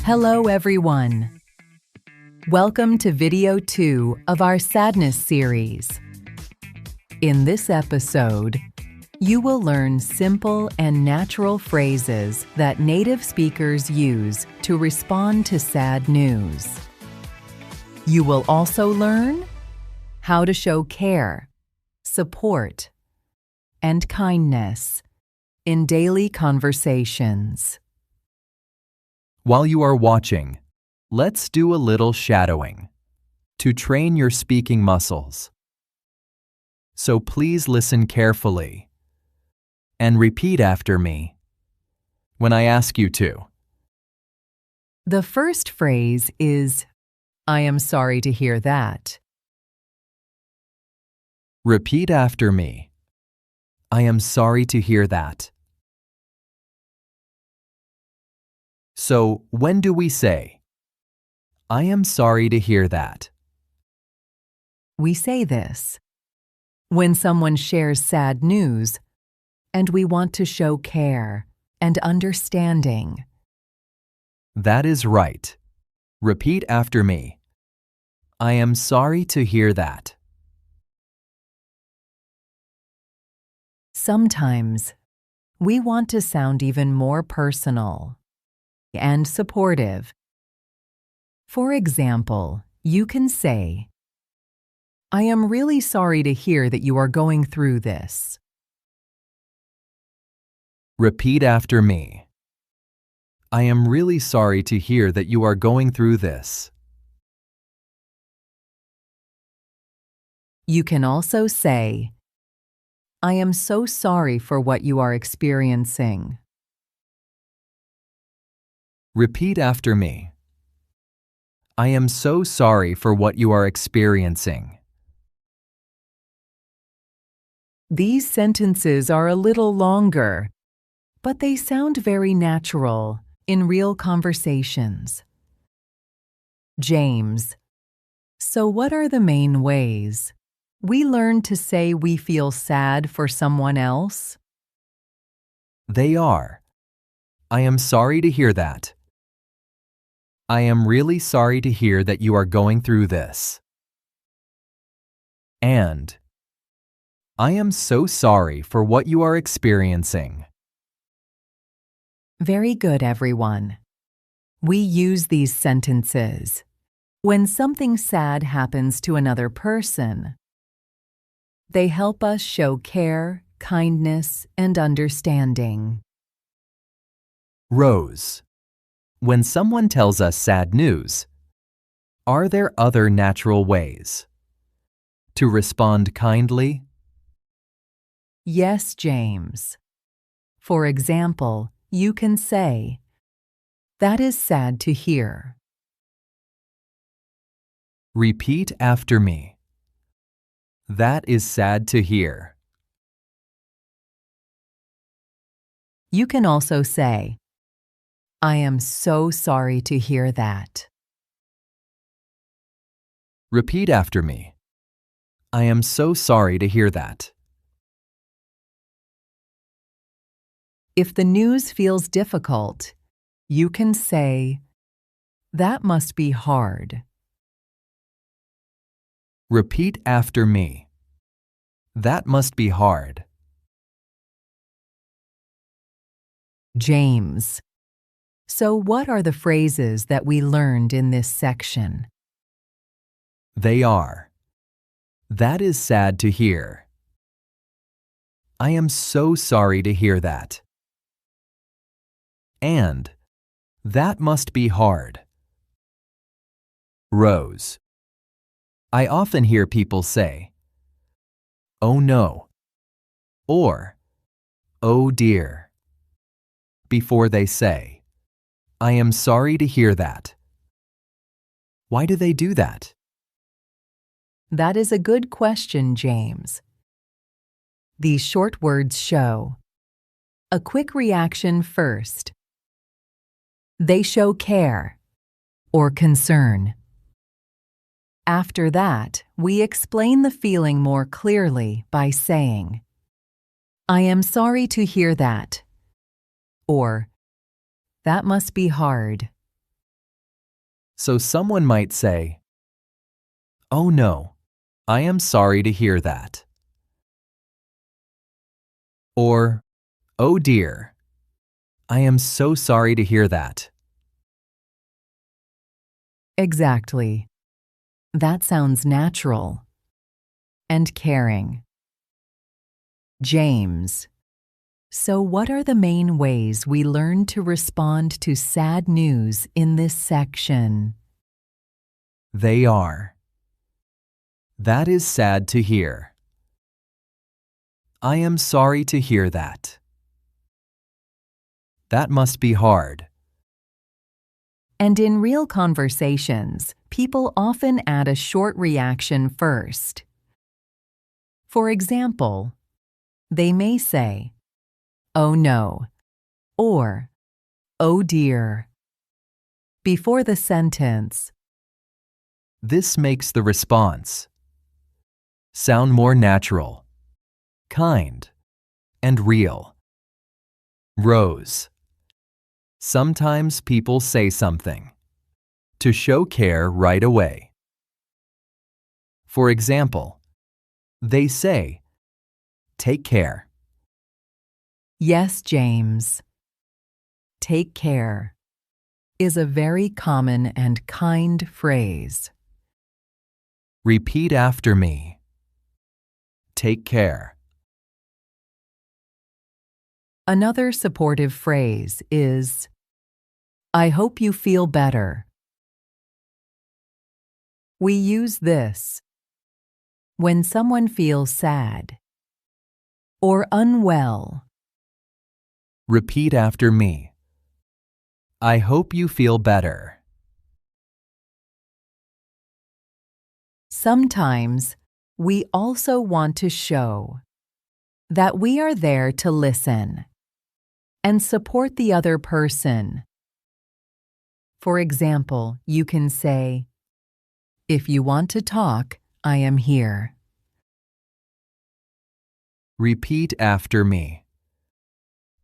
Hello, everyone. Welcome to video 2 of our sadness series. In this episode, you will learn simple and natural phrases that native speakers use to respond to sad news. You will also learn how to show care, support, and kindness in daily conversations. While you are watching, let's do a little shadowing to train your speaking muscles. So please listen carefully and repeat after me when I ask you to. The first phrase is, "I am sorry to hear that." Repeat after me. I am sorry to hear that. So, when do we say, I am sorry to hear that? We say this when someone shares sad news and we want to show care and understanding. That is right. Repeat after me. I am sorry to hear that. Sometimes we want to sound even more personal and supportive. For example, you can say, "I am really sorry to hear that you are going through this." Repeat after me. I am really sorry to hear that you are going through this. You can also say, "I am so sorry for what you are experiencing." Repeat after me. I am so sorry for what you are experiencing. These sentences are a little longer, but they sound very natural in real conversations. James, so what are the main ways we learn to say we feel sad for someone else? They are, I am sorry to hear that. I am really sorry to hear that you are going through this. And, I am so sorry for what you are experiencing. Very good, everyone. We use these sentences when something sad happens to another person. They help us show care, kindness, and understanding. Rose, when someone tells us sad news, are there other natural ways to respond kindly? Yes, James. For example, you can say, "That is sad to hear." Repeat after me. That is sad to hear. You can also say, "I am so sorry to hear that." Repeat after me. I am so sorry to hear that. If the news feels difficult, you can say, "That must be hard." Repeat after me. That must be hard. James, so what are the phrases that we learned in this section? They are, that is sad to hear. I am so sorry to hear that. And, that must be hard. Rose, I often hear people say, "Oh no," or "Oh dear," before they say, "I am sorry to hear that." Why do they do that? That is a good question, James. These short words show a quick reaction first. They show care or concern. After that, we explain the feeling more clearly by saying, I am sorry to hear that. Or, that must be hard. So someone might say, "Oh no, I am sorry to hear that." Or, "Oh dear, I am so sorry to hear that." Exactly. That sounds natural and caring. James. So what are the main ways we learn to respond to sad news in this section? They are: that is sad to hear. I am sorry to hear that. That must be hard. And in real conversations, people often add a short reaction first. For example, they may say, "Oh no," or "Oh dear," before the sentence. This makes the response sound more natural, kind, and real. Rose. Sometimes people say something to show care right away. For example, they say, "Take care." Yes, James. Take care is a very common and kind phrase. Repeat after me. Take care. Another supportive phrase is, I hope you feel better. We use this when someone feels sad or unwell. Repeat after me. I hope you feel better. Sometimes we also want to show that we are there to listen and support the other person. For example, you can say, "If you want to talk, I am here." Repeat after me.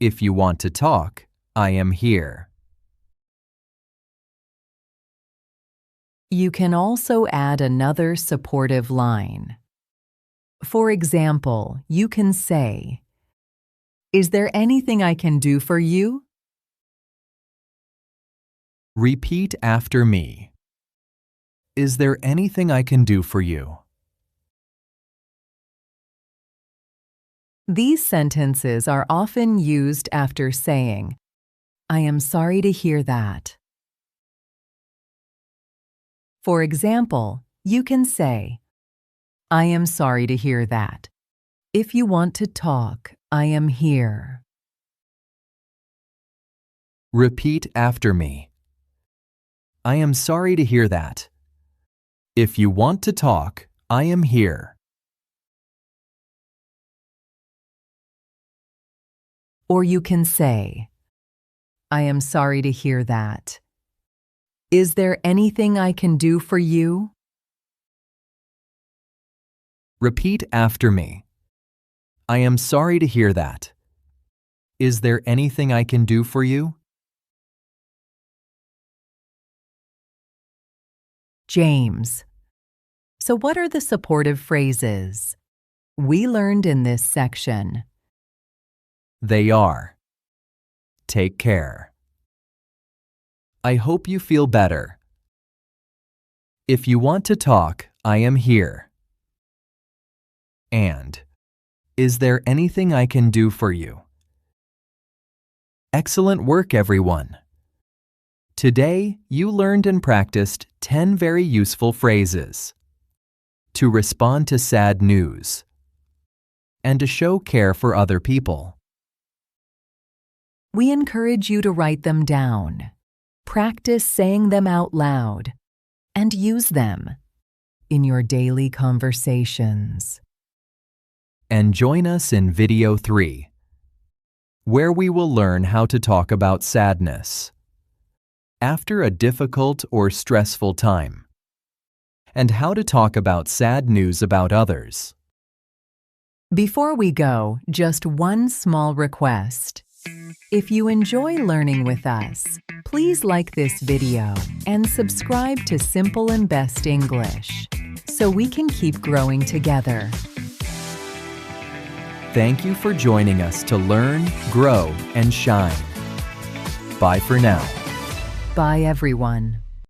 If you want to talk, I am here. You can also add another supportive line. For example, you can say, "Is there anything I can do for you?" Repeat after me. Is there anything I can do for you? These sentences are often used after saying, "I am sorry to hear that." For example, you can say, "I am sorry to hear that. If you want to talk, I am here." Repeat after me. I am sorry to hear that. If you want to talk, I am here. Or you can say, "I am sorry to hear that. Is there anything I can do for you?" Repeat after me. I am sorry to hear that. Is there anything I can do for you? James. So what are the supportive phrases we learned in this section? They are: take care. I hope you feel better. If you want to talk, I am here. And, is there anything I can do for you? Excellent work, everyone. Today, you learned and practiced 10 very useful phrases to respond to sad news and to show care for other people. We encourage you to write them down, practice saying them out loud, and use them in your daily conversations. And join us in video 3, where we will learn how to talk about sadness after a difficult or stressful time, and how to talk about sad news about others. Before we go, just one small request. If you enjoy learning with us, please like this video and subscribe to Simple and Best English so we can keep growing together. Thank you for joining us to learn, grow, and shine. Bye for now. Bye, everyone.